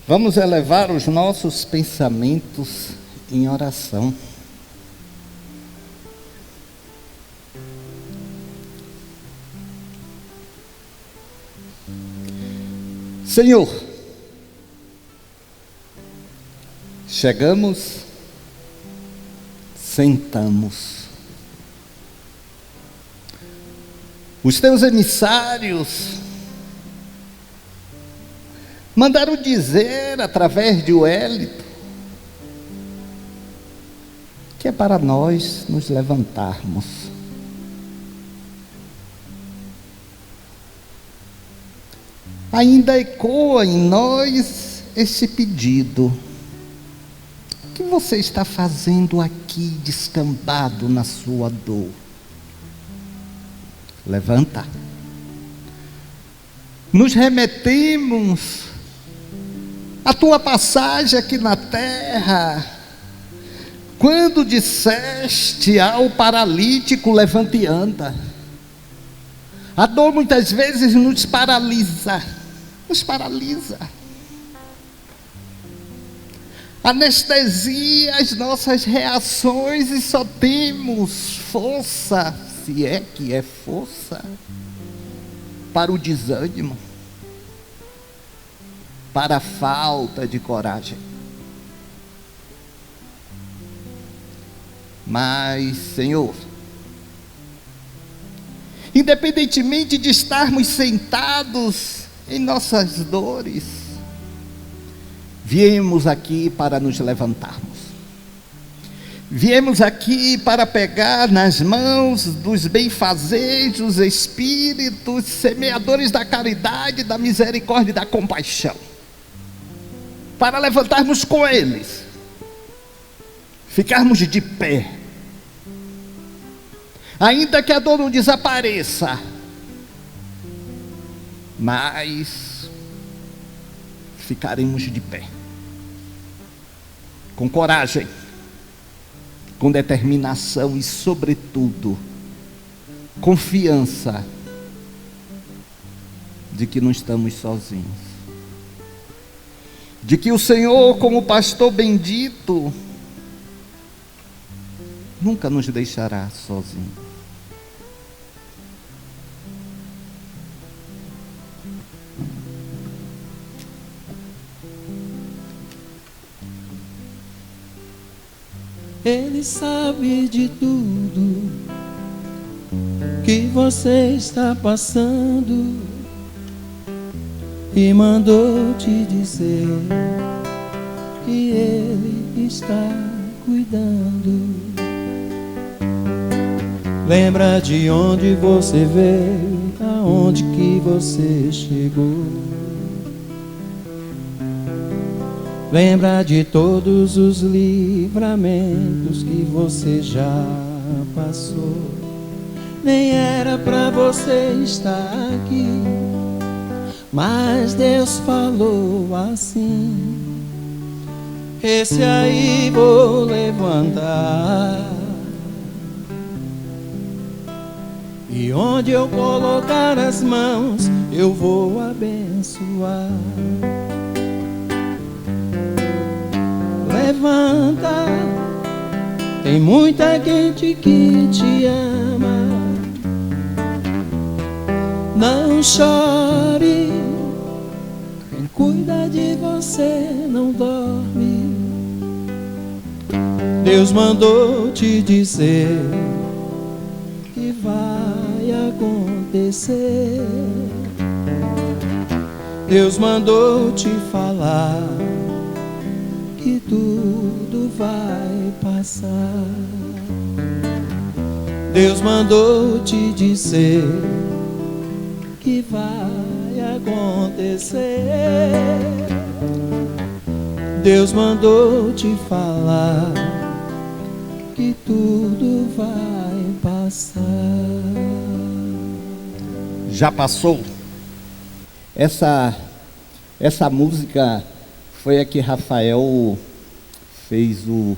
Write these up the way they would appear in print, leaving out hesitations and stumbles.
Vamos elevar os nossos pensamentos em oração. Senhor, chegamos, sentamos. Os teus emissários mandaram dizer através de Wellington que é para nós nos levantarmos. Ainda ecoa em nós esse pedido. O que você está fazendo aqui descambado na sua dor? Levanta. Nos remetemos à tua passagem aqui na terra, quando disseste ao paralítico: levante e anda. A dor muitas vezes nos paralisa, anestesia as nossas reações e só temos força, se é que é força, para o desânimo, para a falta de coragem. Mas, Senhor, independentemente de estarmos sentados em nossas dores, viemos aqui para nos levantarmos. Viemos aqui para pegar nas mãos dos benfazejos espíritos, semeadores da caridade, da misericórdia e da compaixão, para levantarmos com eles, ficarmos de pé, ainda que a dor não desapareça, mas ficaremos de pé, com coragem, com determinação e, sobretudo, confiança de que não estamos sozinhos, de que o Senhor, como pastor bendito, nunca nos deixará sozinhos. Ele sabe de tudo que você está passando e mandou te dizer que Ele está cuidando. Lembra de onde você veio, aonde que você chegou. Lembra de todos os livramentos que você já passou. Nem era pra você estar aqui, mas Deus falou assim: esse aí vou levantar, e onde eu colocar as mãos eu vou abençoar. Levanta, tem muita gente que te ama. Não chore, quem cuida de você não dorme. Deus mandou te dizer que vai acontecer. Deus mandou te falar que tudo vai passar. Deus mandou te dizer que vai acontecer. Deus mandou te falar que tudo vai passar. Já passou? Essa música foi a que Rafael fez o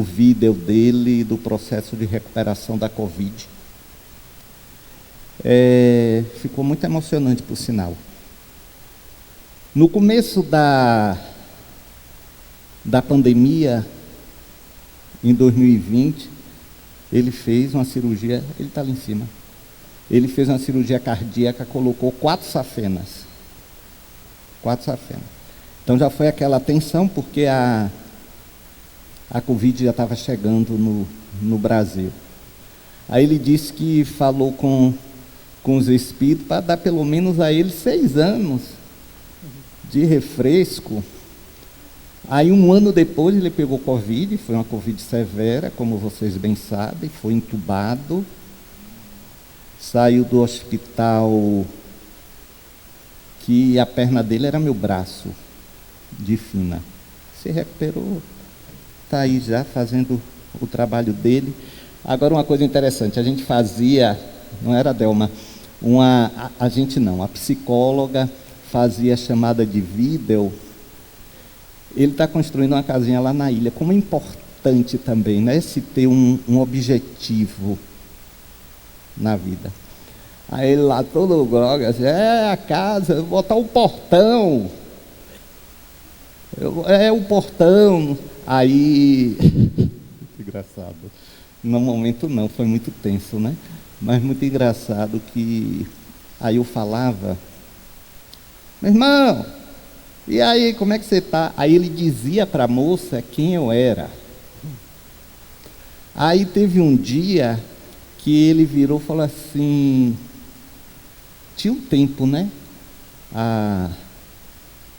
vídeo dele do processo de recuperação da Covid. Ficou muito emocionante, por sinal. No começo da da pandemia, em 2020, ele fez uma cirurgia, ele está ali em cima, ele fez uma cirurgia cardíaca, colocou 4 safenas. 4 safenas. Então já foi aquela tensão, porque a Covid já estava chegando no Brasil. Aí ele disse que falou com os espíritos para dar pelo menos a ele 6 anos de refresco. Aí 1 ano depois ele pegou Covid, foi uma Covid severa, como vocês bem sabem, foi entubado, saiu do hospital, que a perna dele era meu braço, de fina. Se recuperou, está aí já fazendo o trabalho dele. Agora uma coisa interessante, a gente fazia, não era Delma, a gente não, a psicóloga fazia chamada de vídeo. Ele está construindo uma casinha lá na ilha. Como é importante também, né, se ter um objetivo na vida. Aí ele lá todo grogue, assim, a casa, eu vou botar um portão. O portão. Aí, muito engraçado. No momento não, foi muito tenso, né? Mas muito engraçado que aí eu falava, meu irmão, e aí, como é que você está? Aí ele dizia para a moça quem eu era. Aí teve um dia que ele virou e falou assim, tinha um tempo, né? A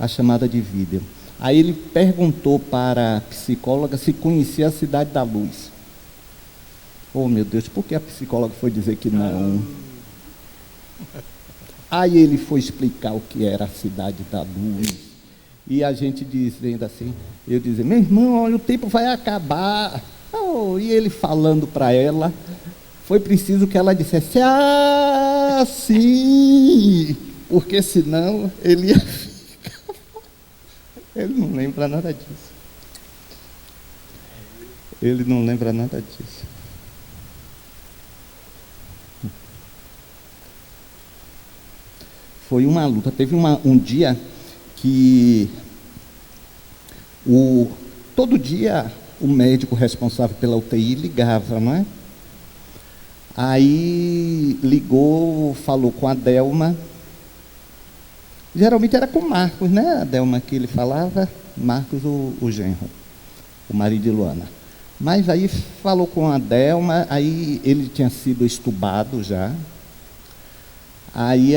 chamada de vídeo. Aí ele perguntou para a psicóloga se conhecia a Cidade da Luz. Oh, meu Deus, por que a psicóloga foi dizer que não? Aí ele foi explicar o que era a Cidade da Luz. E a gente dizendo assim, eu dizia, meu irmão, olha, o tempo vai acabar. Oh, e ele falando para ela, foi preciso que ela dissesse, sim, porque senão ele ia ficar. Ele não lembra nada disso. Ele não lembra nada disso. Foi uma luta. Teve um dia que todo dia o médico responsável pela UTI ligava, não é? Aí ligou, falou com a Delma. Geralmente era com o Marcos, né? A Delma que ele falava, Marcos o genro, o marido de Luana. Mas aí falou com a Delma, aí ele tinha sido estubado já. Aí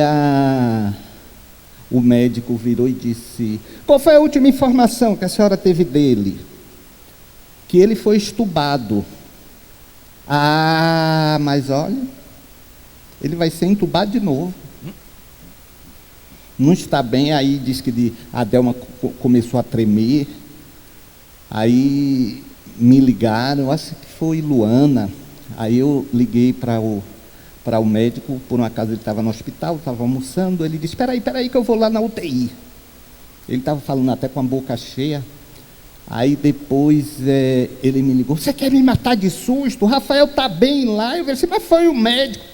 o médico virou e disse, qual foi a última informação que a senhora teve dele? Que ele foi estubado. Mas olha, ele vai ser entubado de novo. Não está bem, aí diz que a Delma começou a tremer. Aí me ligaram, acho que foi Luana. Aí eu liguei para o médico, por um acaso ele estava no hospital, estava almoçando, ele disse, espera aí que eu vou lá na UTI. Ele estava falando até com a boca cheia. Aí depois ele me ligou, você quer me matar de susto? O Rafael está bem lá. Eu disse, mas foi o médico.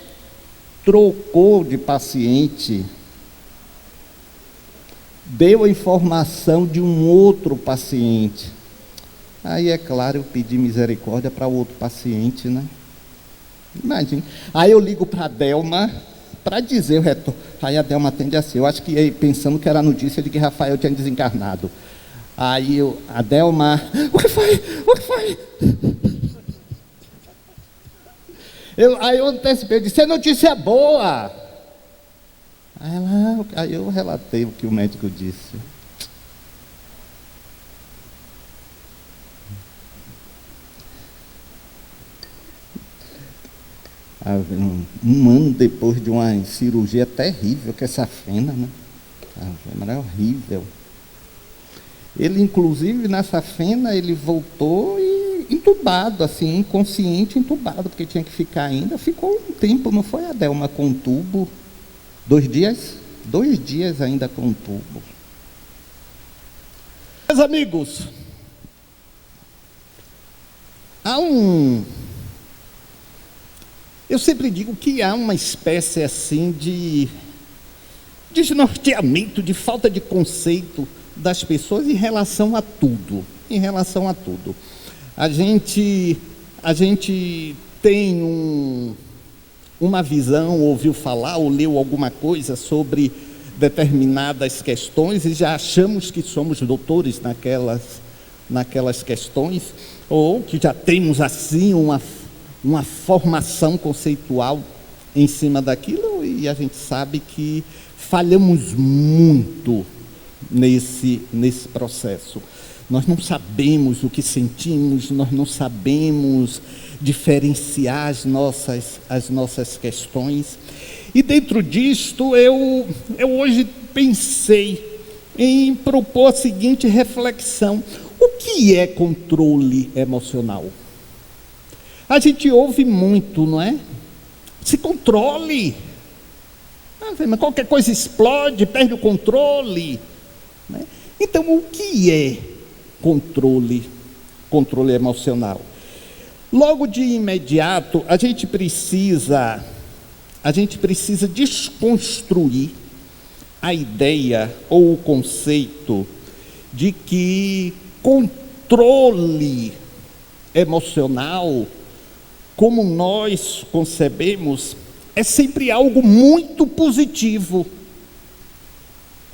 Trocou de paciente. Deu a informação de um outro paciente. Aí é claro, eu pedi misericórdia para o outro paciente, né? Imagina. Aí eu ligo para a Delma para dizer o retorno. Aí a Delma atende assim. Eu acho que pensando que era a notícia de que Rafael tinha desencarnado. Aí a Delma, o que foi? Aí eu antecipei, eu disse, é notícia boa. Aí eu relatei o que o médico disse. Um ano depois de uma cirurgia terrível, que é safena, né? É horrível. Ele, inclusive, na safena, ele voltou e entubado, assim, inconsciente, entubado, porque tinha que ficar ainda. Ficou um tempo, não foi, a Delma, com tubo? 2 dias? 2 dias ainda com tubo. Meus amigos, eu sempre digo que há uma espécie assim de desnorteamento, de falta de conceito das pessoas em relação a tudo. em relação a tudo. A gente tem uma visão, ouviu falar ou leu alguma coisa sobre determinadas questões e já achamos que somos doutores naquelas questões, ou que já temos assim uma formação conceitual em cima daquilo, e a gente sabe que falhamos muito nesse processo. Nós não sabemos o que sentimos, nós não sabemos diferenciar as nossas questões. E dentro disto, eu hoje pensei em propor a seguinte reflexão: o que é controle emocional? A gente ouve muito, não é? Se controle. Mas qualquer coisa explode, perde o controle, né? Então, o que é controle emocional? Logo de imediato, a gente precisa desconstruir a ideia ou o conceito de que controle emocional, como nós concebemos, é sempre algo muito positivo.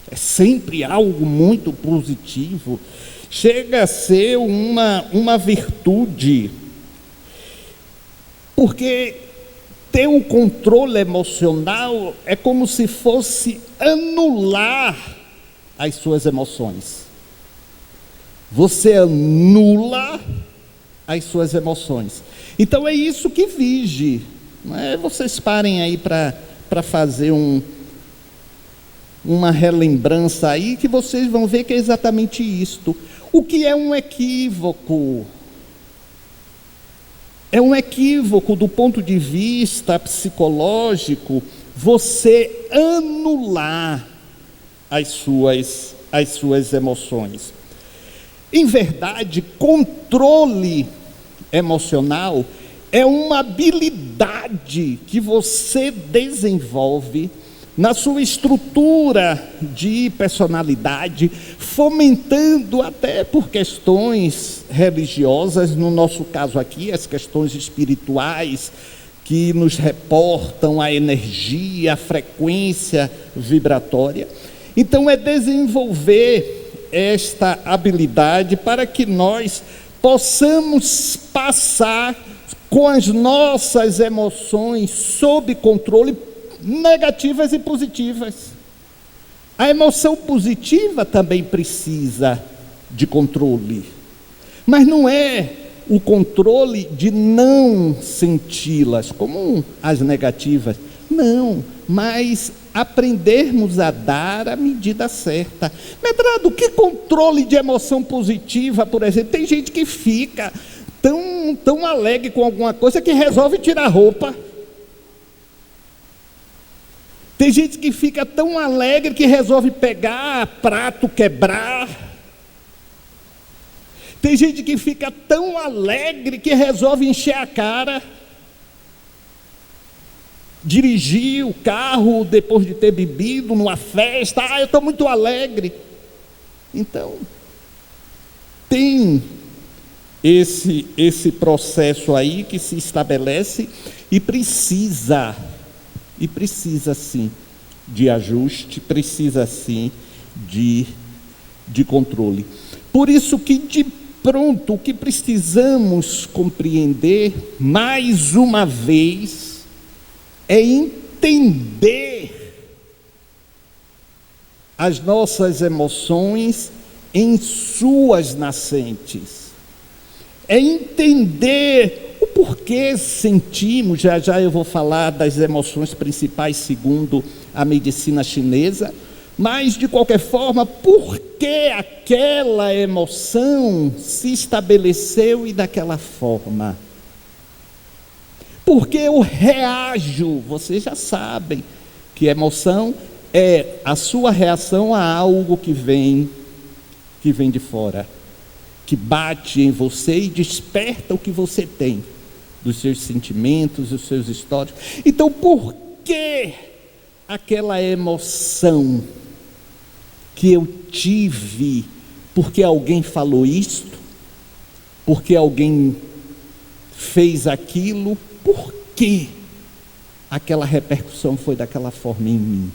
É sempre algo muito positivo. Chega a ser uma virtude. Porque ter o controle emocional é como se fosse anular as suas emoções. Você anula as suas emoções. Então é isso que vige. Não é? Vocês parem aí para fazer uma relembrança aí, que vocês vão ver que é exatamente isto. O que é um equívoco? É um equívoco do ponto de vista psicológico você anular as suas emoções. Em verdade, controle emocional é uma habilidade que você desenvolve na sua estrutura de personalidade, fomentando até por questões religiosas, no nosso caso aqui, as questões espirituais, que nos reportam a energia, a frequência vibratória. Então, é desenvolver esta habilidade para que nós possamos passar com as nossas emoções sob controle, negativas e positivas. A emoção positiva também precisa de controle, mas não é o controle de não senti-las como as negativas, não, mas aprendermos a dar a medida certa. Medrado, que controle de emoção positiva, por exemplo? Tem gente que fica tão alegre com alguma coisa que resolve tirar a roupa. Tem gente que fica tão alegre que resolve pegar prato, quebrar. Tem gente que fica tão alegre que resolve encher a cara, dirigir o carro depois de ter bebido numa festa. Eu estou muito alegre. Então, tem esse processo aí que se estabelece e precisa sim de ajuste, precisa sim de controle. Por isso que de pronto o que precisamos compreender mais uma vez é entender as nossas emoções em suas nascentes. É entender o porquê sentimos, já eu vou falar das emoções principais segundo a medicina chinesa, mas de qualquer forma, por que aquela emoção se estabeleceu e daquela forma? Porque eu reajo, vocês já sabem que emoção é a sua reação a algo que vem de fora, que bate em você e desperta o que você tem, dos seus sentimentos, dos seus históricos. Então, por que aquela emoção que eu tive, porque alguém falou isto, porque alguém fez aquilo, por que aquela repercussão foi daquela forma em mim?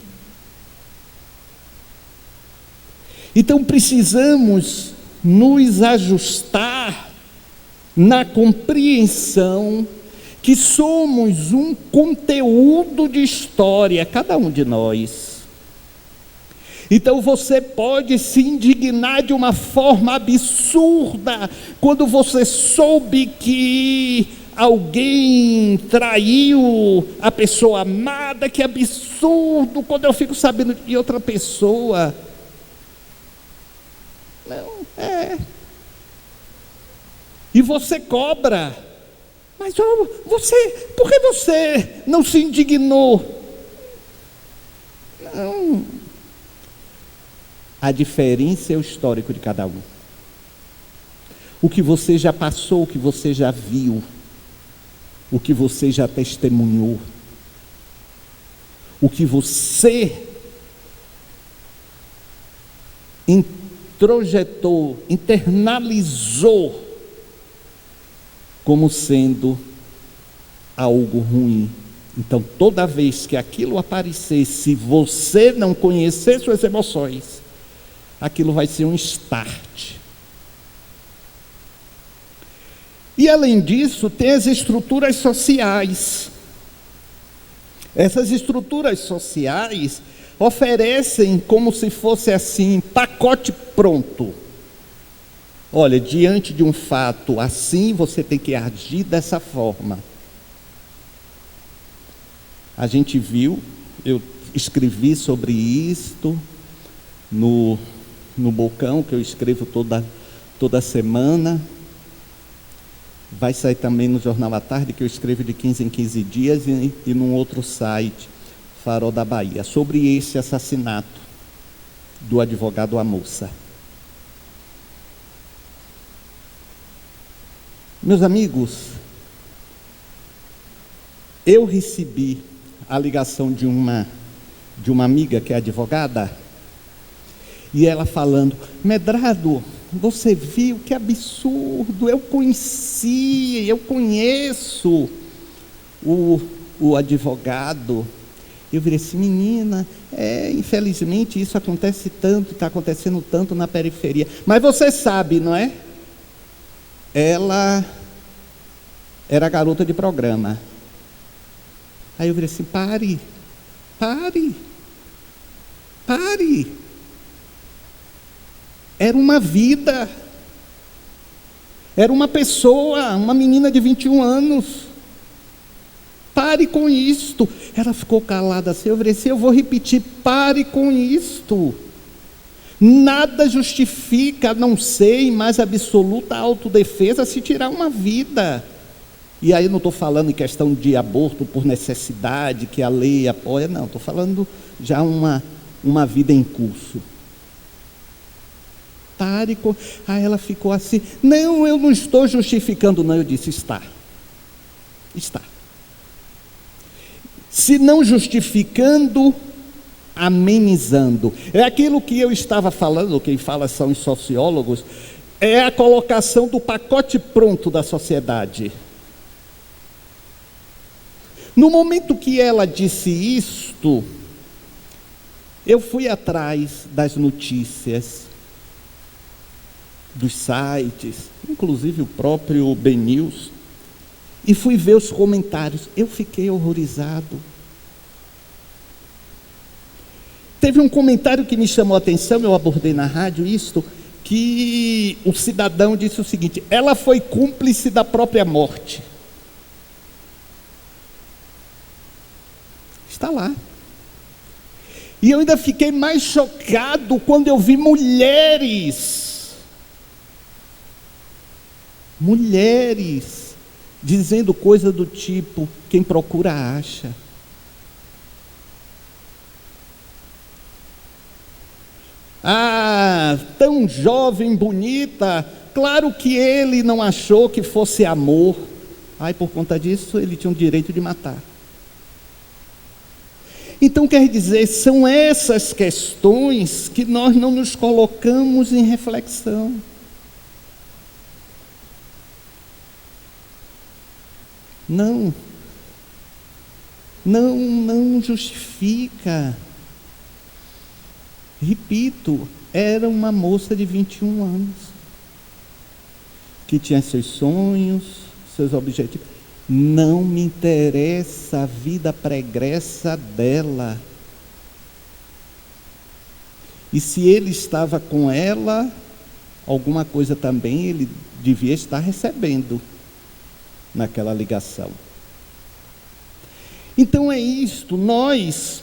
Então precisamos nos ajustar na compreensão que somos um conteúdo de história, cada um de nós. Então você pode se indignar de uma forma absurda quando você soube que alguém traiu a pessoa amada. Que absurdo quando eu fico sabendo de outra pessoa. Não, e você cobra. Mas por que você não se indignou? Não. A diferença é o histórico de cada um. O que você já passou, o que você já viu, o que você já testemunhou, o que você introjetou, internalizou como sendo algo ruim. Então, toda vez que aquilo aparecer, se você não conhecer suas emoções, aquilo vai ser um start. E além disso, tem as estruturas sociais. Essas estruturas sociais oferecem como se fosse assim, pacote pronto. Olha, diante de um fato assim, você tem que agir dessa forma. A gente viu, eu escrevi sobre isto no Bocão, que eu escrevo toda semana. Vai sair também no Jornal à Tarde, que eu escrevo de 15 em 15 dias, e num outro site, Farol da Bahia, sobre esse assassinato do advogado Amossa. Meus amigos, eu recebi a ligação de uma amiga que é advogada, e ela falando: Medrado, você viu que absurdo, eu conheço o advogado. Eu virei assim: menina, infelizmente isso acontece tanto, está acontecendo tanto na periferia, mas você sabe, não é? Ela era garota de programa. Aí eu virei assim: pare. Era uma vida, era uma pessoa, uma menina de 21 anos. Pare com isto. Ela ficou calada assim. Eu falei assim: eu vou repetir, pare com isto. Nada justifica, a não ser em mais absoluta autodefesa, se tirar uma vida. E aí eu não estou falando em questão de aborto por necessidade, que a lei apoia, não. Estou falando já uma vida em curso. Pare com... Aí ela ficou assim: não, eu não estou justificando, não. Eu disse: está. Se não justificando, amenizando. É aquilo que eu estava falando, quem fala são os sociólogos, é a colocação do pacote pronto da sociedade. No momento que ela disse isto, eu fui atrás das notícias, dos sites, inclusive o próprio BNews, e fui ver os comentários. Eu fiquei horrorizado. Teve um comentário que me chamou a atenção, eu abordei na rádio isto, que o cidadão disse o seguinte: ela foi cúmplice da própria morte. Está lá. E eu ainda fiquei mais chocado quando eu vi mulheres dizendo coisa do tipo: quem procura acha. Ah, tão jovem, bonita, claro que ele não achou que fosse amor. Ai, por conta disso ele tinha o direito de matar. Então, quer dizer, são essas questões que nós não nos colocamos em reflexão. Não. Não justifica. Repito, era uma moça de 21 anos, que tinha seus sonhos, seus objetivos. Não me interessa a vida pregressa dela. E se ele estava com ela, alguma coisa também ele devia estar recebendo naquela ligação. Então é isto, nós,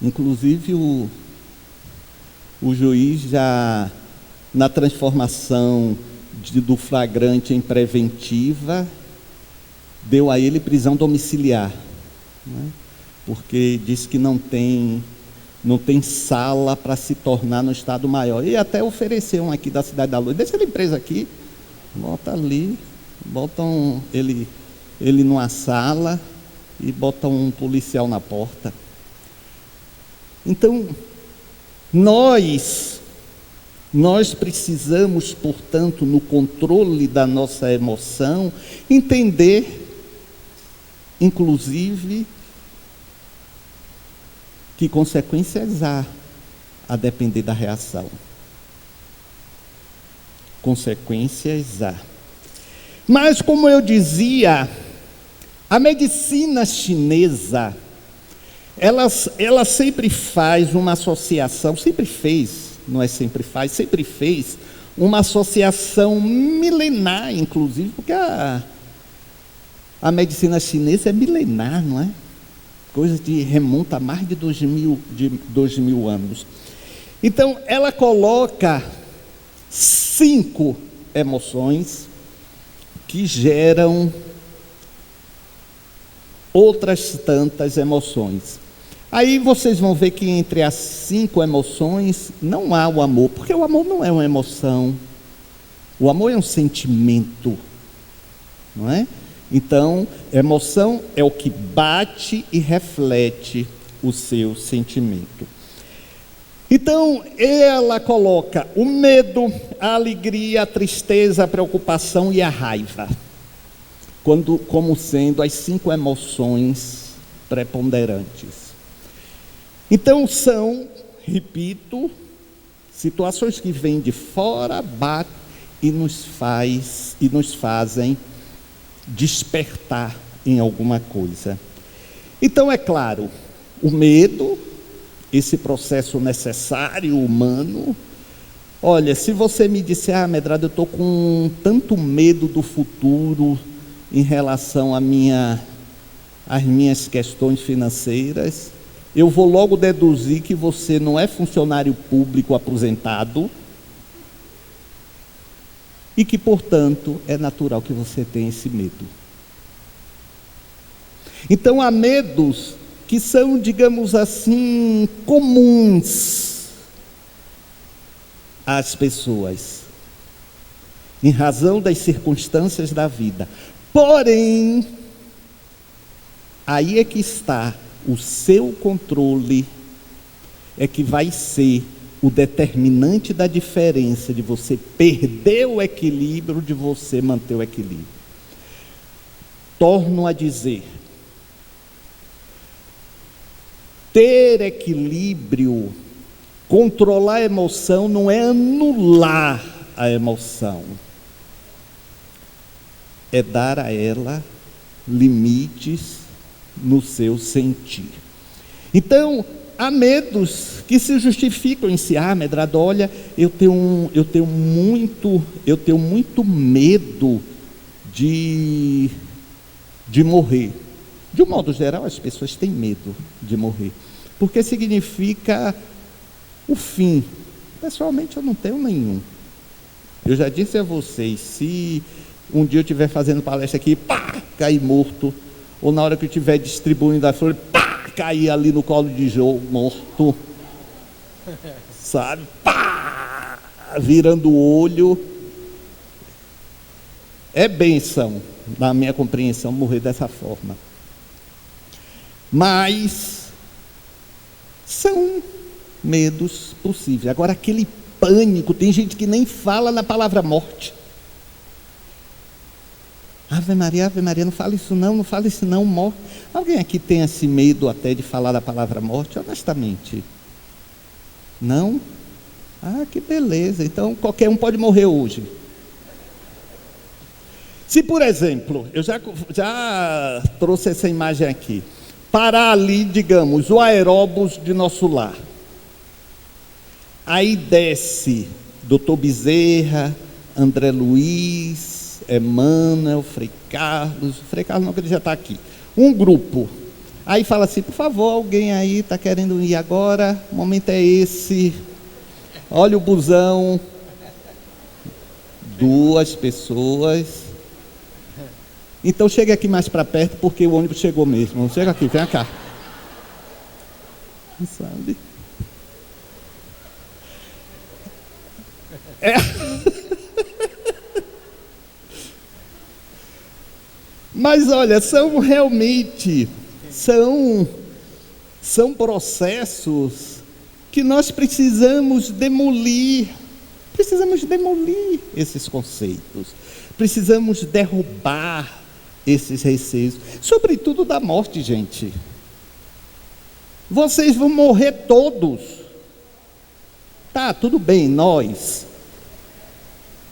inclusive o juiz já, na transformação do flagrante em preventiva, deu a ele prisão domiciliar, né? Porque disse que não tem sala para se tornar no Estado Maior. E até ofereceu um aqui da Cidade da Luz, deixa ele preso aqui, bota ali, botam ele numa sala e botam um policial na porta. Então, nós precisamos, portanto, no controle da nossa emoção, entender, inclusive, que consequências há a depender da reação. Consequências há. Mas, como eu dizia, a medicina chinesa, ela sempre faz uma associação, sempre fez, não é sempre faz, sempre fez uma associação milenar, inclusive, porque a medicina chinesa é milenar, não é? Coisa que remonta a mais de 2000 anos. Então, ela coloca 5 emoções que geram outras tantas emoções. Aí vocês vão ver que entre as 5 emoções não há o amor, porque o amor não é uma emoção, o amor é um sentimento, não é? Então, emoção é o que bate e reflete o seu sentimento. Então, ela coloca o medo, a alegria, a tristeza, a preocupação e a raiva, como sendo as 5 emoções preponderantes. Então, são, repito, situações que vêm de fora, batem e nos fazem despertar em alguma coisa. Então, é claro, o medo, esse processo necessário, humano. Olha, se você me disser, Medrado, eu estou com tanto medo do futuro em relação às minhas questões financeiras, eu vou logo deduzir que você não é funcionário público aposentado e que, portanto, é natural que você tenha esse medo. Então, há medos que são, digamos assim, comuns às pessoas, em razão das circunstâncias da vida. Porém, aí é que está o seu controle, é que vai ser o determinante da diferença de você perder o equilíbrio, de você manter o equilíbrio. Torno a dizer, ter equilíbrio, controlar a emoção, não é anular a emoção, é dar a ela limites no seu sentir. Então, há medos que se justificam em si. Medrado, olha, eu tenho muito medo de morrer. De um modo geral, as pessoas têm medo de morrer, porque significa o fim. Pessoalmente, eu não tenho nenhum. Eu já disse a vocês, se um dia eu estiver fazendo palestra aqui, pá, cair morto, ou na hora que eu estiver distribuindo a flor, pá, cair ali no colo de Jô, morto, sabe, pá, virando o olho, é bênção, na minha compreensão, morrer dessa forma. Mas são medos possíveis. Agora, aquele pânico, tem gente que nem fala na palavra morte. Ave Maria, não fale isso não, não fale isso não, morte. Alguém aqui tem esse medo até de falar a palavra morte, honestamente? Não? Ah, que beleza, então qualquer um pode morrer hoje. Se, por exemplo, eu já trouxe essa imagem aqui, parar ali, digamos, o aeróbus de nosso lar. Aí desce Dr. Bezerra, André Luiz, Emmanuel, Frei Carlos não, que ele já está aqui. Um grupo. Aí fala assim, por favor, alguém aí está querendo ir agora, o momento é esse. Olha o busão. 2 pessoas. Então chega aqui mais para perto, porque o ônibus chegou mesmo. Chega aqui, vem cá. Sabe? Mas olha, são realmente, são processos que nós precisamos demolir esses conceitos, precisamos derrubar esses receios, sobretudo da morte, gente. Vocês vão morrer todos. Tá, tudo bem, nós.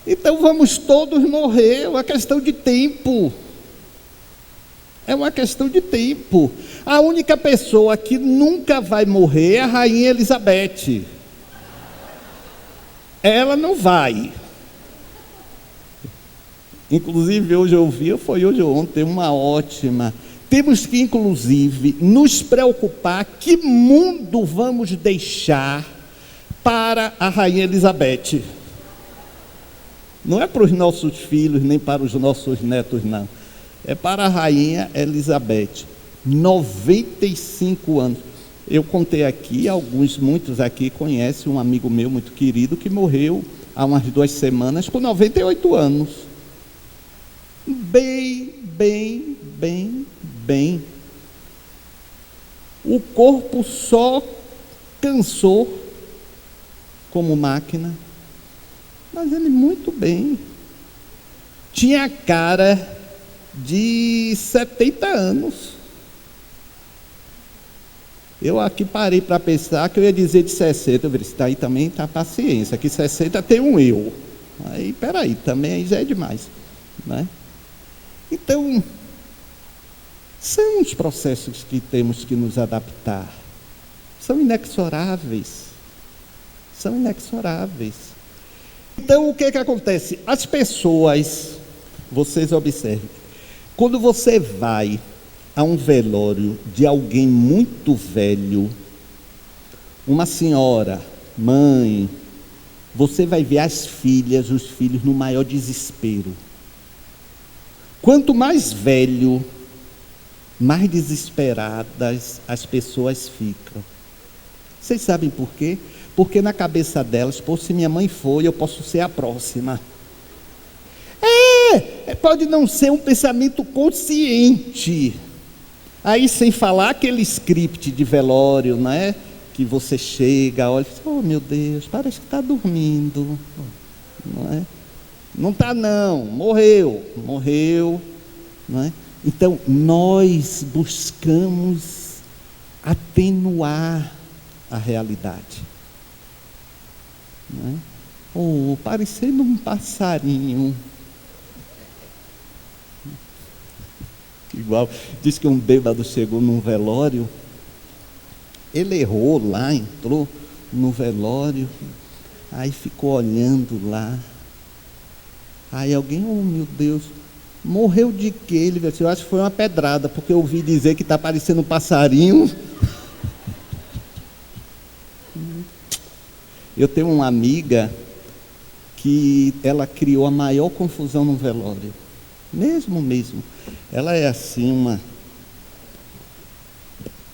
Então vamos todos morrer, é uma questão de tempo. É uma questão de tempo. A única pessoa que nunca vai morrer é a Rainha Elizabeth. Ela não vai. Inclusive, hoje eu vi, foi hoje ou ontem, uma ótima. Temos que, inclusive, nos preocupar que mundo vamos deixar para a Rainha Elizabeth. Não é para os nossos filhos, nem para os nossos netos, não. É para a Rainha Elizabeth. 95 anos. Eu contei aqui, muitos aqui conhecem um amigo meu muito querido que morreu há umas 2 semanas com 98 anos. Bem. O corpo só cansou como máquina, mas ele muito bem. Tinha cara de 70 anos. Eu aqui parei para pensar que eu ia dizer de 60. Eu disse, daí também está paciência, que 60 tem um eu. Aí, peraí, também aí já é demais, né? Então, são os processos que temos que nos adaptar. São inexoráveis. Então, o que acontece? As pessoas, vocês observem, quando você vai a um velório de alguém muito velho, uma senhora, mãe, você vai ver as filhas, os filhos no maior desespero. Quanto mais velho, mais desesperadas as pessoas ficam. Vocês sabem por quê? Porque na cabeça delas, pô, se minha mãe foi, eu posso ser a próxima. Pode não ser um pensamento consciente. Aí, sem falar aquele script de velório, né? Que você chega, olha e diz, oh meu Deus, parece que está dormindo. Não é? Não está não, morreu, não é? Então, nós buscamos atenuar a realidade. Não é? Oh, parecendo um passarinho. Igual, diz que um bêbado chegou num velório, ele errou lá, entrou no velório, aí ficou olhando lá. Aí alguém, oh meu Deus, morreu de quê? Ele disse, eu acho que foi uma pedrada, porque eu ouvi dizer que está parecendo um passarinho. Eu tenho uma amiga que ela criou a maior confusão no velório. Mesmo. Ela é assim, uma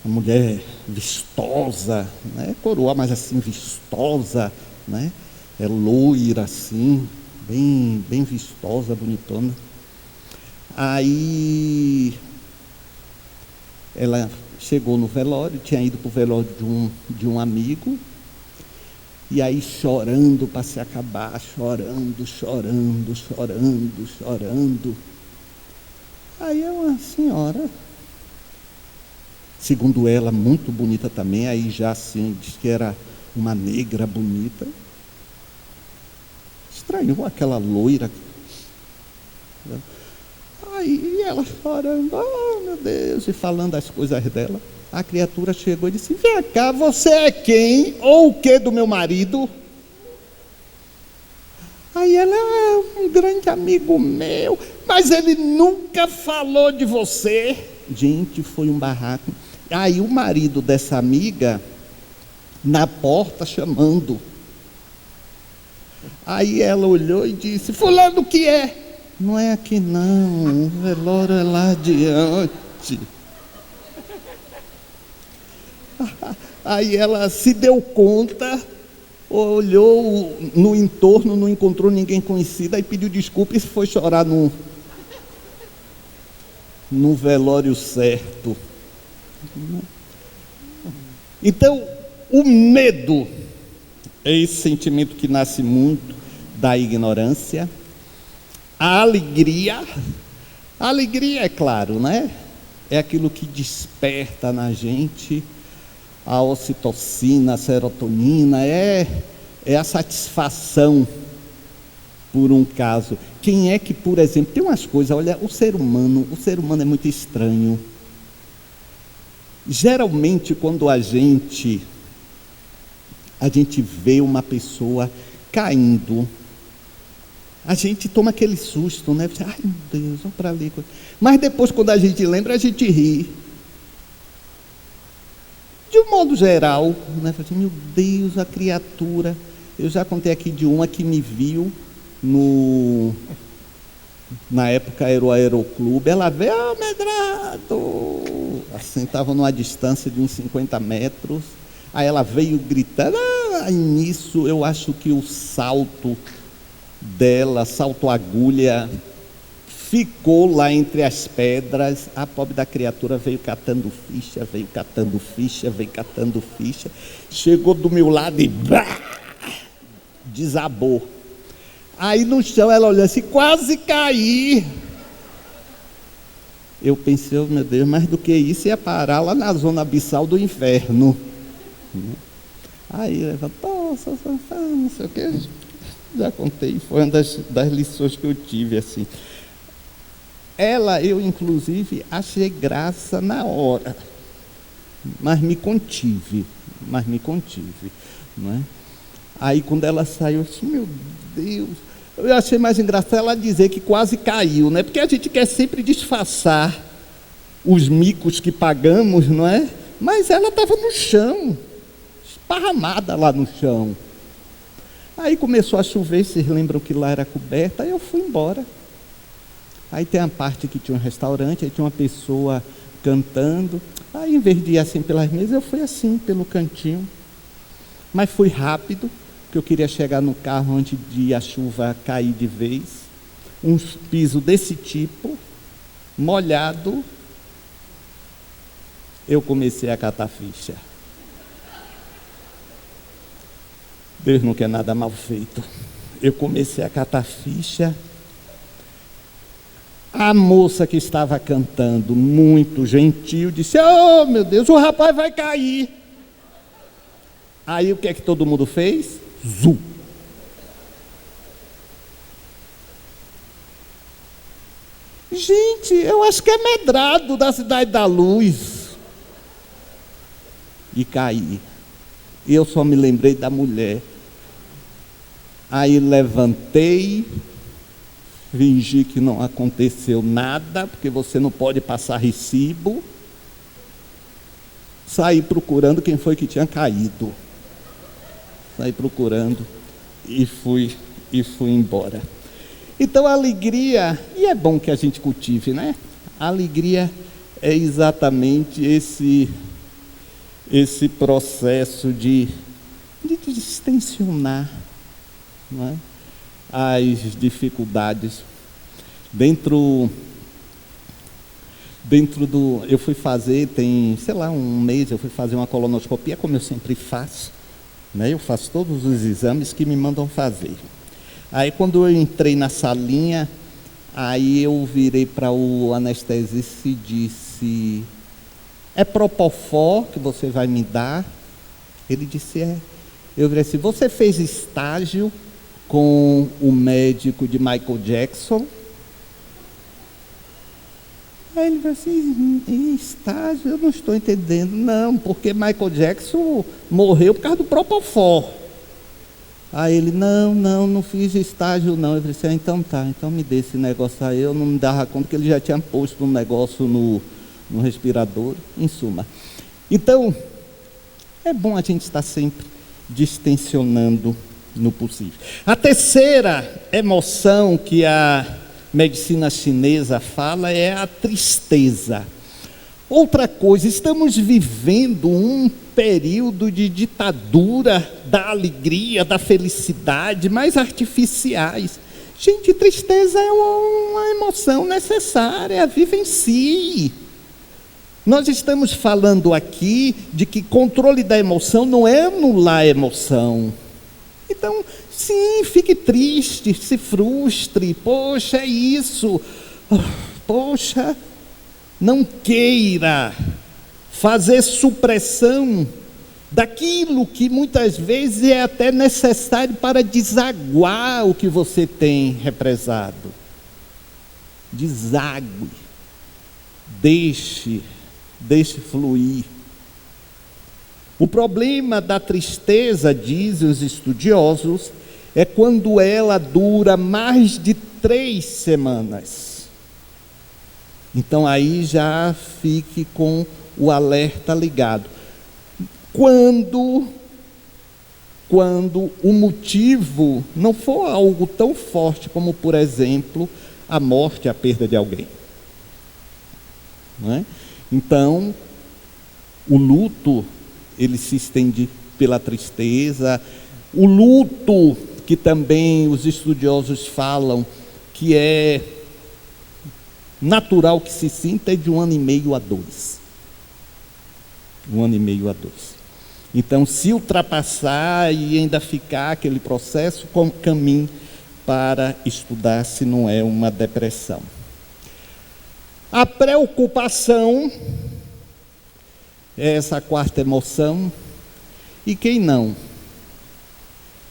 mulher vistosa, né? Coroa, mas assim, vistosa, né? É loira assim, bem vistosa, bonitona. Aí ela chegou no velório, tinha ido para o velório de um amigo, e aí chorando para se acabar, chorando. Aí é uma senhora, segundo ela, muito bonita também, aí já assim, diz que era uma negra bonita. Estranhou aquela loira. Aí ela chorando, oh meu Deus, e falando as coisas dela. A criatura chegou e disse: vem cá, você é quem? Ou o que do meu marido? Aí ela é um grande amigo meu, mas ele nunca falou de você. Gente, foi um barraco. Aí o marido dessa amiga, na porta, chamando. Aí ela olhou e disse: fulano, o que é? Não é aqui não, o velório é lá adiante. Aí ela se deu conta, olhou no entorno, não encontrou ninguém conhecido, aí pediu desculpa e foi chorar no velório certo. Então, o medo é esse sentimento que nasce muito da ignorância. A alegria, é claro, né? É aquilo que desperta na gente a ocitocina, a serotonina, é a satisfação por um caso. Quem é que, por exemplo, tem umas coisas, olha, o ser humano é muito estranho. Geralmente, quando a gente vê uma pessoa caindo, a gente toma aquele susto, né? Ai meu Deus, vamos para ali. Mas depois, quando a gente lembra, a gente ri. De um modo geral, né? Meu Deus, a criatura. Eu já contei aqui de uma que me viu na época era o Aeroclube. Ela veio, medrado. Assim, estava numa distância de uns 50 metros. Aí ela veio gritando. Aí nisso, eu acho que o salto dela, salto agulha, ficou lá entre as pedras. A pobre da criatura veio catando ficha, chegou do meu lado e desabou. Aí no chão ela olhou assim, quase caí. Eu pensei, oh, meu Deus, mais do que isso, ia parar lá na zona abissal do inferno. Aí levantou, não sei o que, já contei, foi uma das lições que eu tive, assim. Eu inclusive achei graça na hora, mas me contive, não é? Aí quando ela saiu, eu disse, meu Deus, eu achei mais engraçado ela dizer que quase caiu, né? Porque a gente quer sempre disfarçar os micos que pagamos, não é? Mas ela estava no chão, esparramada lá no chão. Aí começou a chover, vocês lembram que lá era coberta, aí eu fui embora. Aí tem a parte que tinha um restaurante, aí tinha uma pessoa cantando. Aí em vez de ir assim pelas mesas, eu fui assim, pelo cantinho. Mas fui rápido, porque eu queria chegar no carro antes de a chuva cair de vez. Um piso desse tipo, molhado. Eu comecei a catar ficha. Deus não quer nada mal feito. Eu comecei a catar ficha. A moça que estava cantando, muito gentil, disse, oh meu Deus, o rapaz vai cair. Aí o que é que todo mundo fez? Zum. Gente, eu acho que é medrado da Cidade da Luz. E caí. E eu só me lembrei da mulher. Aí levantei, fingi que não aconteceu nada, porque você não pode passar recibo. Saí procurando quem foi que tinha caído. Saí procurando e fui embora. Então a alegria, e é bom que a gente cultive, né? A alegria é exatamente esse processo de distensionar, não é? As dificuldades. Dentro do... Eu fui fazer, tem, sei lá, um mês, eu fui fazer uma colonoscopia, como eu sempre faço, né? Eu faço todos os exames que me mandam fazer. Aí quando eu entrei na salinha, Aí eu virei para o anestesista e disse: é Propofol que você vai me dar? Ele disse: é. Eu virei assim: você fez estágio com o médico de Michael Jackson? Aí ele falou assim: em estágio? Eu não estou entendendo. Não, porque Michael Jackson morreu por causa do Propofol. Aí ele: não fiz estágio não. Eu falei assim: então tá, então me dê esse negócio aí. Eu não me dava conta que ele já tinha posto um negócio no respirador, em suma. Então, é bom a gente estar sempre distensionando no possível. A terceira emoção que a medicina chinesa fala é a tristeza. Outra coisa, estamos vivendo um período de ditadura da alegria, da felicidade, mais artificiais. Gente, tristeza é uma emoção necessária, vive em si. Nós estamos falando aqui de que controle da emoção não é anular a emoção. Então, sim, fique triste, se frustre, poxa, é isso, poxa, não queira fazer supressão daquilo que muitas vezes é até necessário para desaguar o que você tem represado. Desague, deixe fluir. O problema da tristeza, dizem os estudiosos, é quando ela dura mais de 3 semanas. Então aí já fique com o alerta ligado. Quando o motivo não for algo tão forte como, por exemplo, a morte, a perda de alguém. Não é? Então, o luto, ele se estende pela tristeza. O luto, que também os estudiosos falam que é natural que se sinta, é de 1 ano e meio a 2. 1 ano e meio a 2. Então, se ultrapassar e ainda ficar aquele processo, caminhe para estudar se não é uma depressão. A preocupação é essa quarta emoção. E quem não?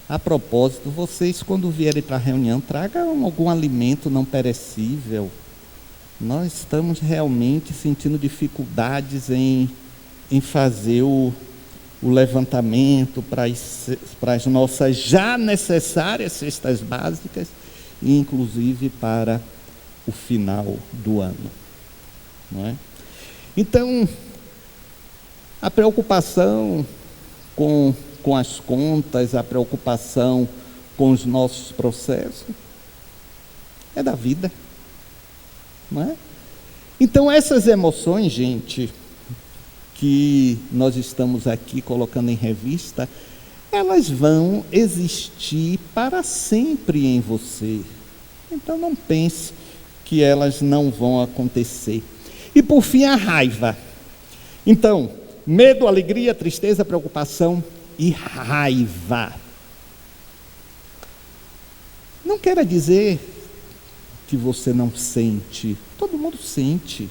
A propósito, vocês quando vierem para a reunião, tragam algum alimento não perecível. Nós estamos realmente sentindo dificuldades em fazer o levantamento para as nossas já necessárias cestas básicas, e inclusive para o final do ano. Não é? Então, a preocupação com as contas, a preocupação com os nossos processos, é da vida. Não é? Então, essas emoções, gente, que nós estamos aqui colocando em revista, elas vão existir para sempre em você. Então, não pense que elas não vão acontecer. E por fim, a raiva. Então, medo, alegria, tristeza, preocupação e raiva. Não quer dizer que você não sente. Todo mundo sente.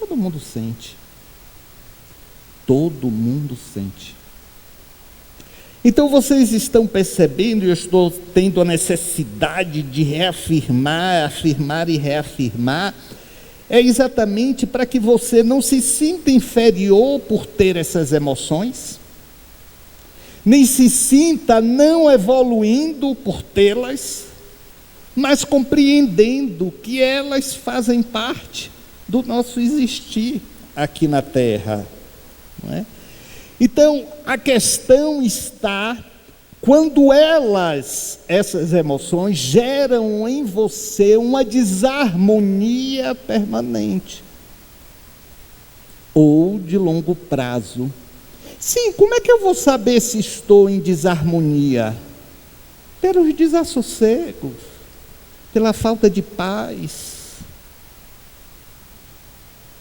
Todo mundo sente. Todo mundo sente. Então vocês estão percebendo, eu estou tendo a necessidade de reafirmar, afirmar e reafirmar, é exatamente para que você não se sinta inferior por ter essas emoções, nem se sinta não evoluindo por tê-las, mas compreendendo que elas fazem parte do nosso existir aqui na Terra. Não é? Então, a questão está quando essas emoções, geram em você uma desarmonia permanente ou de longo prazo. Sim, como é que eu vou saber se estou em desarmonia? Pelos desassossegos, pela falta de paz.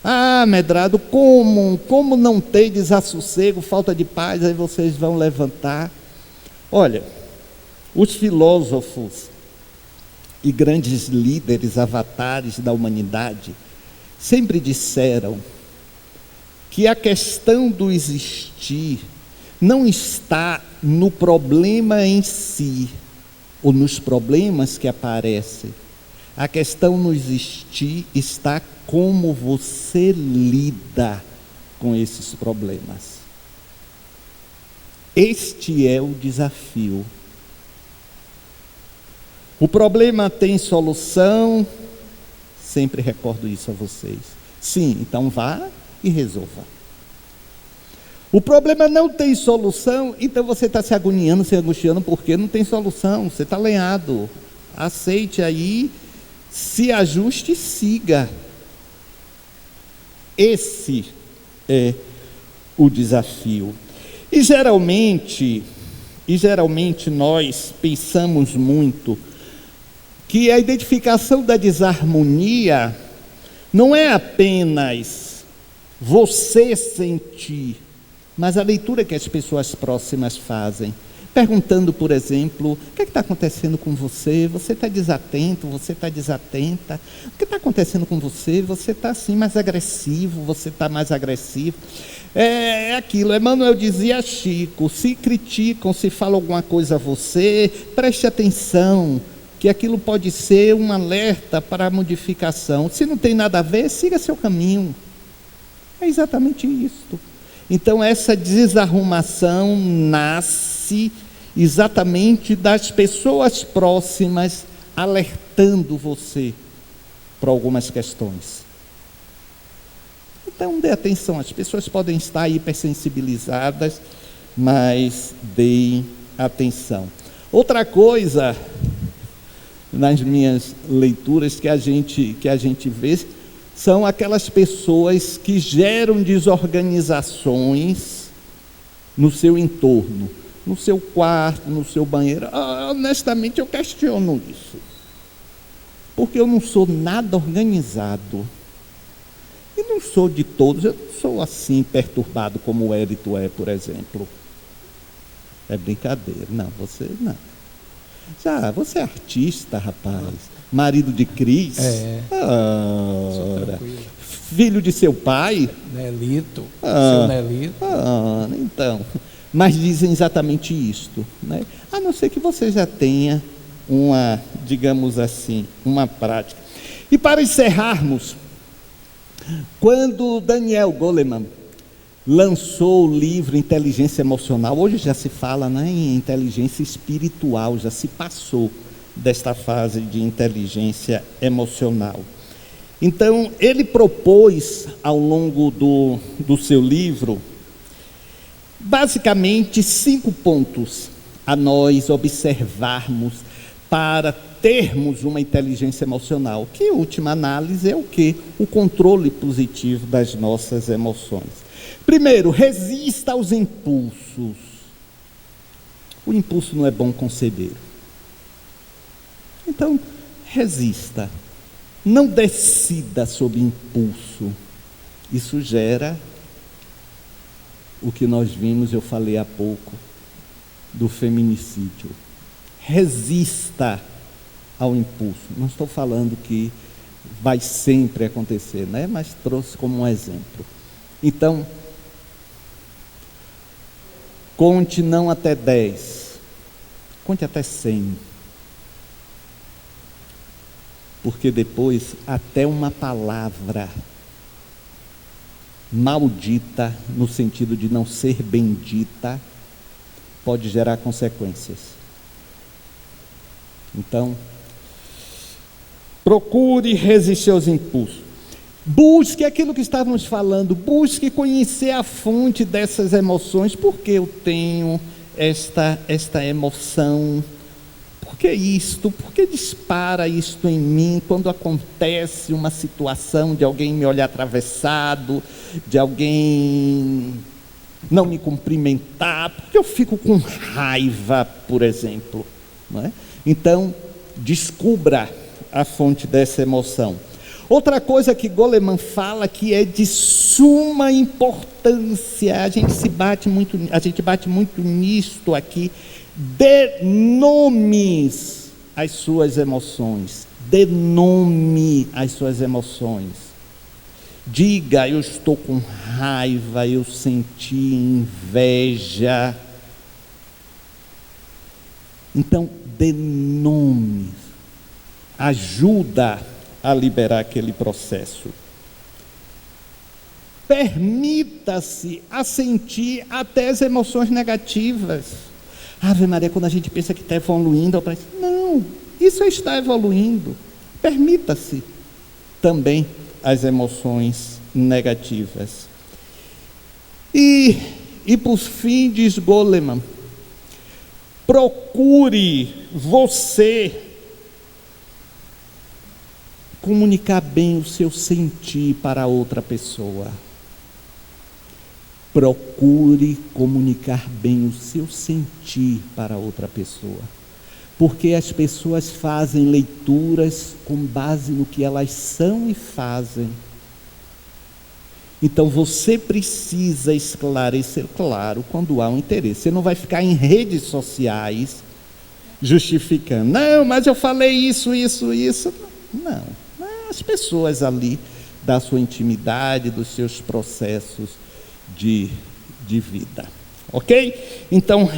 Ah, Medrado, como não ter desassossego, falta de paz? Aí vocês vão levantar. Olha, os filósofos e grandes líderes, avatares da humanidade, sempre disseram que a questão do existir não está no problema em si, ou nos problemas que aparecem. A questão no existir está como você lida com esses problemas. Este é o desafio. O problema tem solução? Sempre recordo isso a vocês. Sim, então vá e resolva. O problema não tem solução, então você está se agoniando, se angustiando, porque não tem solução, você está lenhado. Aceite aí, se ajuste e siga. Esse é o desafio. E geralmente nós pensamos muito que a identificação da desarmonia não é apenas você sentir, mas a leitura que as pessoas próximas fazem, perguntando, por exemplo, o que está acontecendo com você? Você está desatento? Você está desatenta? O que está acontecendo com você? Você está assim mais agressivo? Você está mais agressivo? É aquilo, Emmanuel dizia a Chico, se criticam, se falam alguma coisa a você, preste atenção, que aquilo pode ser um alerta para a modificação. Se não tem nada a ver, siga seu caminho. É exatamente isso. Então essa desarrumação nasce exatamente das pessoas próximas alertando você para algumas questões. Então dê atenção, as pessoas podem estar hipersensibilizadas, mas deem atenção. Outra coisa, nas minhas leituras que a gente vê, são aquelas pessoas que geram desorganizações no seu entorno, no seu quarto, no seu banheiro. Honestamente, eu questiono isso, porque eu não sou nada organizado, e não sou de todos, eu não sou assim perturbado como o Érito é, por exemplo. É brincadeira, não, você não. Já, você é artista, rapaz, marido de Cris, filho de seu pai, Nelito, seu Nelito. Então, mas dizem exatamente isto, né? A não ser que você já tenha uma, digamos assim, uma prática. E para encerrarmos, quando Daniel Goleman lançou o livro Inteligência Emocional, hoje já se fala, né, em inteligência espiritual, já se passou desta fase de inteligência emocional. Então, ele propôs, ao longo do seu livro, basicamente 5 pontos a nós observarmos para termos uma inteligência emocional, que, em última análise, é o quê? O controle positivo das nossas emoções. Primeiro, resista aos impulsos. O impulso não é bom conceber. Então, resista. Não decida sob impulso. Isso gera o que nós vimos, eu falei há pouco, do feminicídio. Resista ao impulso. Não estou falando que vai sempre acontecer, né? Mas trouxe como um exemplo. Então, conte não até 10, conte até 100. Porque depois, até uma palavra maldita, no sentido de não ser bendita, pode gerar consequências. Então, procure resistir aos impulsos. Busque aquilo que estávamos falando, busque conhecer a fonte dessas emoções. Por que eu tenho esta emoção? Por que isto? Por que dispara isto em mim quando acontece uma situação de alguém me olhar atravessado, de alguém não me cumprimentar? Por que eu fico com raiva, por exemplo? Não é? Então, descubra a fonte dessa emoção. Outra coisa que Goleman fala que é de suma importância, a gente bate muito nisto aqui, dê nomes as suas emoções. Dê nome às suas emoções. Diga: eu estou com raiva, eu senti inveja. Então, dê nome. Ajuda a liberar aquele processo. Permita-se a sentir até as emoções negativas. Ave Maria, quando a gente pensa que está evoluindo, parece, não, isso está evoluindo. Permita-se também as emoções negativas. E por fim, diz Goleman, procure você comunicar bem o seu sentir para outra pessoa. Procure comunicar bem o seu sentir para outra pessoa. Porque as pessoas fazem leituras com base no que elas são e fazem. Então você precisa esclarecer, claro, quando há um interesse. Você não vai ficar em redes sociais justificando. Não, mas eu falei isso. Não. As pessoas ali, da sua intimidade, dos seus processos de vida. Ok? Então,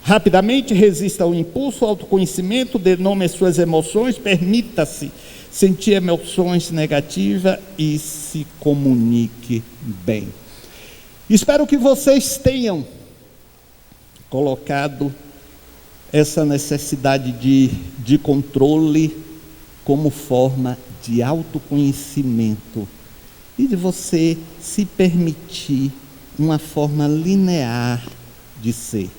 rapidamente, resista ao impulso, ao autoconhecimento, dê nome às suas emoções, permita-se sentir emoções negativas e se comunique bem. Espero que vocês tenham colocado essa necessidade de controle como forma de autoconhecimento e de você se permitir uma forma linear de ser.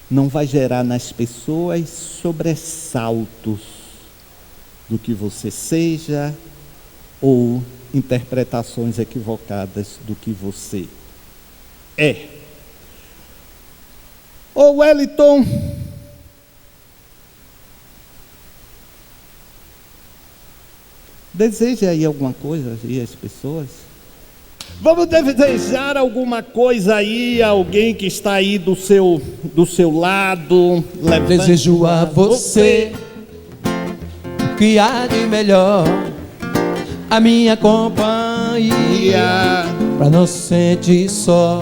Não vai gerar nas pessoas sobressaltos do que você seja ou interpretações equivocadas do que você é. Ô Wellington, deseja aí alguma coisa aí às pessoas? Vamos desejar alguma coisa aí a alguém que está aí do seu lado. Desejo a você o que há de melhor, a minha companhia, pra não sentir só.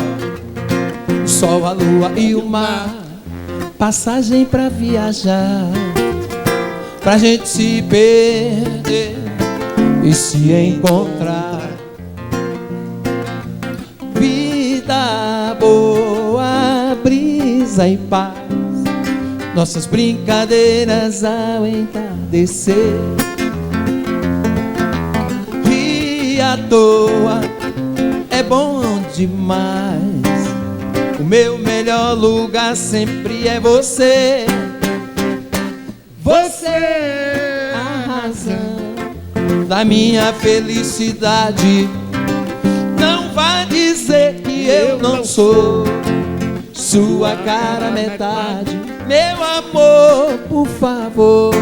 O sol, a lua e o mar, passagem pra viajar, pra gente se perder e se encontrar. Vida boa, brisa e paz, nossas brincadeiras ao entardecer. Rir à toa é bom demais, o meu melhor lugar sempre é você. Você é a razão da minha felicidade. Não vá dizer que eu não sou sua cara metade. Meu amor, por favor,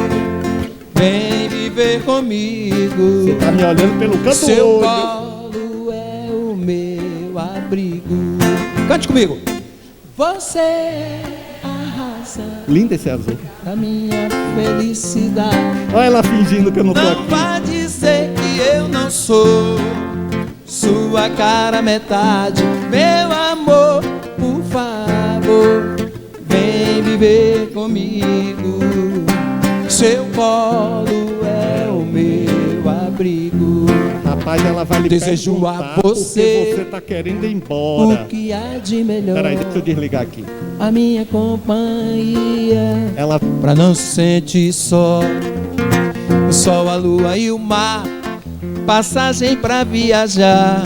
vem viver comigo. Você está me olhando pelo canto do seu olho. colo é o meu abrigo. Cante comigo. Você é a razão Lindo esse azul. da minha felicidade. Olha ela fingindo que eu não estou aqui. Não vá dizer que eu não sou sua cara metade. Meu amor, por favor, vem viver comigo. Seu colo é o meu abrigo. Rapaz, ela vai lhe Desejo perguntar a você porque você está querendo ir embora. o que há de melhor, Peraí, deixa eu desligar aqui. a minha companhia, Ela pra não sentir só. O sol, a lua e o mar, passagem pra viajar,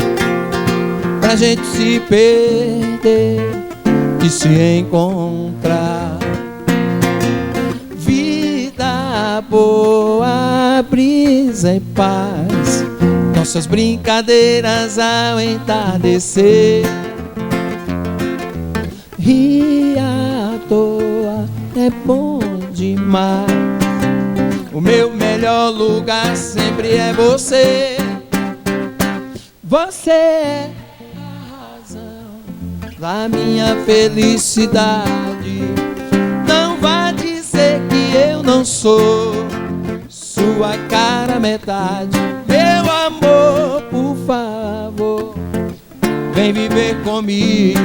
pra gente se perder e se encontrar. Vida boa, brisa e paz, nossas brincadeiras ao entardecer. Rir à toa é bom demais, o meu melhor lugar sempre é você. Você é a razão da minha felicidade. Não vá dizer não sou sua cara metade. Meu amor, por favor, vem viver comigo.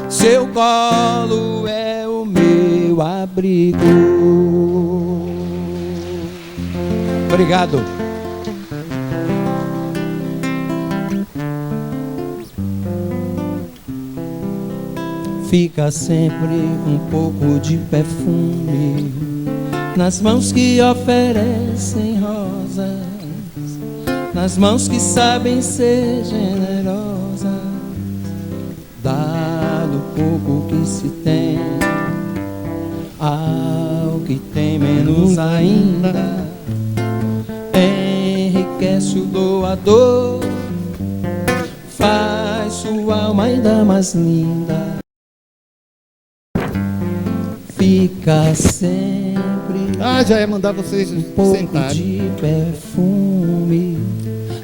Seu colo é o meu abrigo. Obrigado. Fica sempre um pouco de perfume nas mãos que oferecem rosas, nas mãos que sabem ser generosas. Dar do pouco que se tem ao que tem menos ainda, enriquece o doador, faz sua alma ainda mais linda. Fica sempre já ia mandar vocês um pouco sentarem. de perfume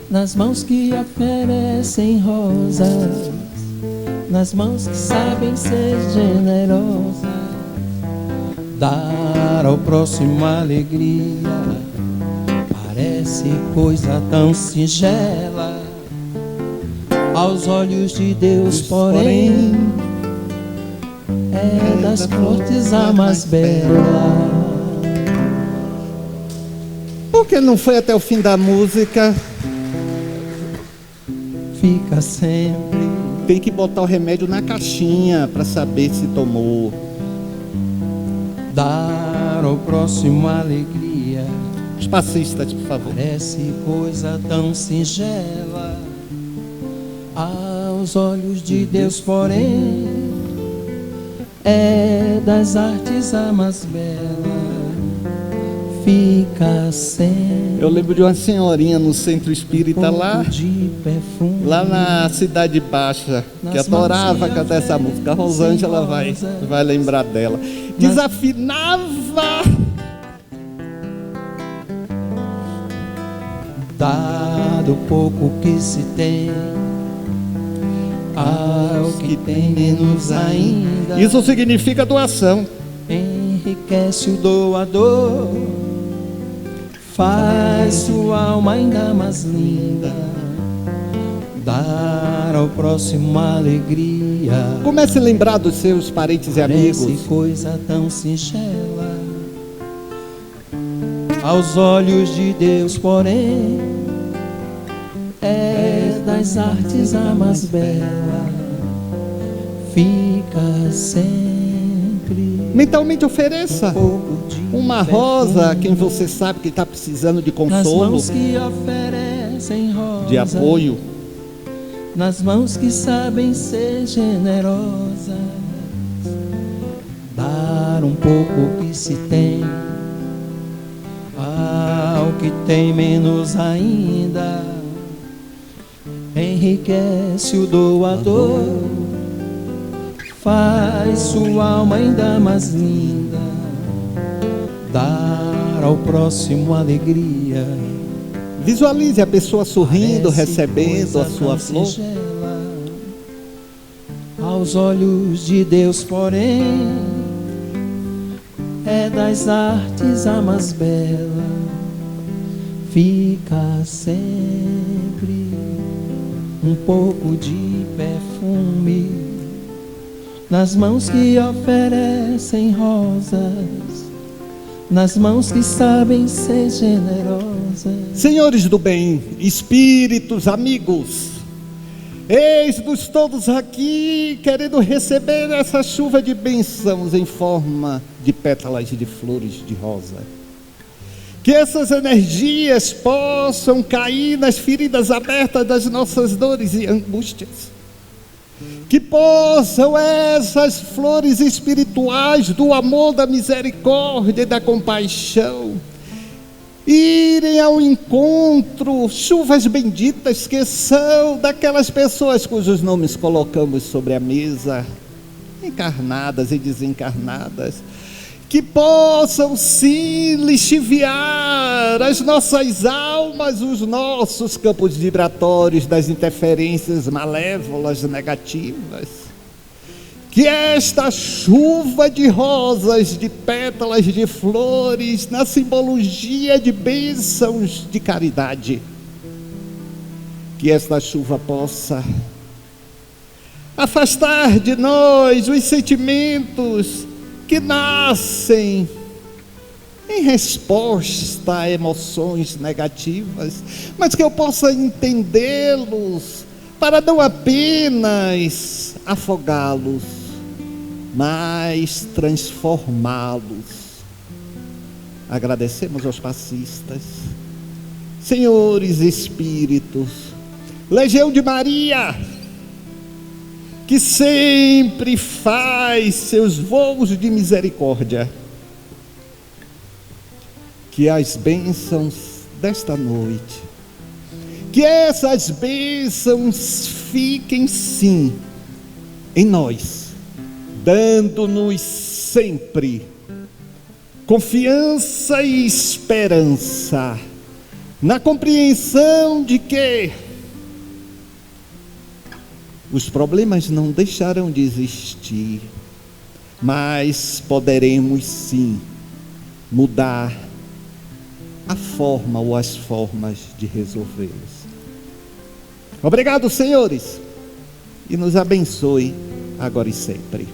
nas mãos que oferecem rosas, nas mãos que sabem ser generosas. Dar ao próximo alegria parece coisa tão singela aos olhos de Deus, porém é das flores a mais bela. Por que não foi até o fim da música? Fica sempre. Tem que botar o remédio na caixinha para saber se tomou. Dar ao próximo alegria. Os passistas, por favor. Parece coisa tão singela aos olhos de Deus, porém é das artes a mais bela. Fica sempre. Eu lembro de uma senhorinha no centro espírita lá na Cidade Baixa, que adorava cantar essa música. A Rosângela vai lembrar dela. Desafinava. Dado pouco que se tem ao que tem menos ainda. Isso significa doação. Enriquece o doador, faz sua alma ainda mais linda. Dar ao próximo alegria. Comece a lembrar dos seus parentes e amigos. Parece coisa tão singela aos olhos de Deus, porém é das artes a mais bela. Fica sempre. Mentalmente ofereça uma rosa a quem você sabe que está precisando de consolo, que oferecem rosas, de apoio. Nas mãos que sabem ser generosas. Dar um pouco que se tem ao que tem menos ainda, enriquece o doador, faz sua alma ainda mais linda. Dar ao próximo alegria. Visualize a pessoa sorrindo, recebendo a sua flor. Aos olhos de Deus, porém é das artes a mais bela. Fica sempre um pouco de perfume nas mãos que oferecem rosas, nas mãos que sabem ser generosas. Senhores do bem, espíritos, amigos, eis-nos todos aqui querendo receber essa chuva de bênçãos em forma de pétalas de flores de rosa. Que essas energias possam cair nas feridas abertas das nossas dores e angústias. Que possam essas flores espirituais do amor, da misericórdia e da compaixão irem ao encontro, chuvas benditas que são daquelas pessoas cujos nomes colocamos sobre a mesa, encarnadas e desencarnadas, que possam sim lixiviar as nossas almas, os nossos campos vibratórios das interferências malévolas, negativas. Que esta chuva de rosas, de pétalas de flores, na simbologia de bênçãos de caridade, que esta chuva possa afastar de nós os sentimentos que nascem em resposta a emoções negativas, mas que eu possa entendê-los para não apenas afogá-los, mas transformá-los. Agradecemos aos passistas, senhores espíritos, Legião de Maria, que sempre faz seus voos de misericórdia. Que as bênçãos desta noite, que essas bênçãos fiquem sim em nós, dando-nos sempre confiança e esperança, na compreensão de que os problemas não deixarão de existir, mas poderemos sim mudar a forma ou as formas de resolvê-los. Obrigado, senhores, e nos abençoe agora e sempre.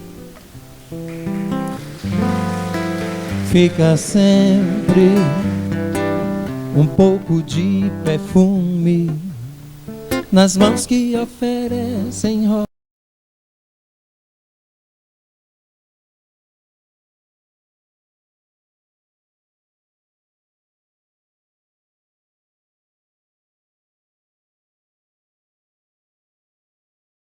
Fica sempre um pouco de perfume nas mãos que oferecem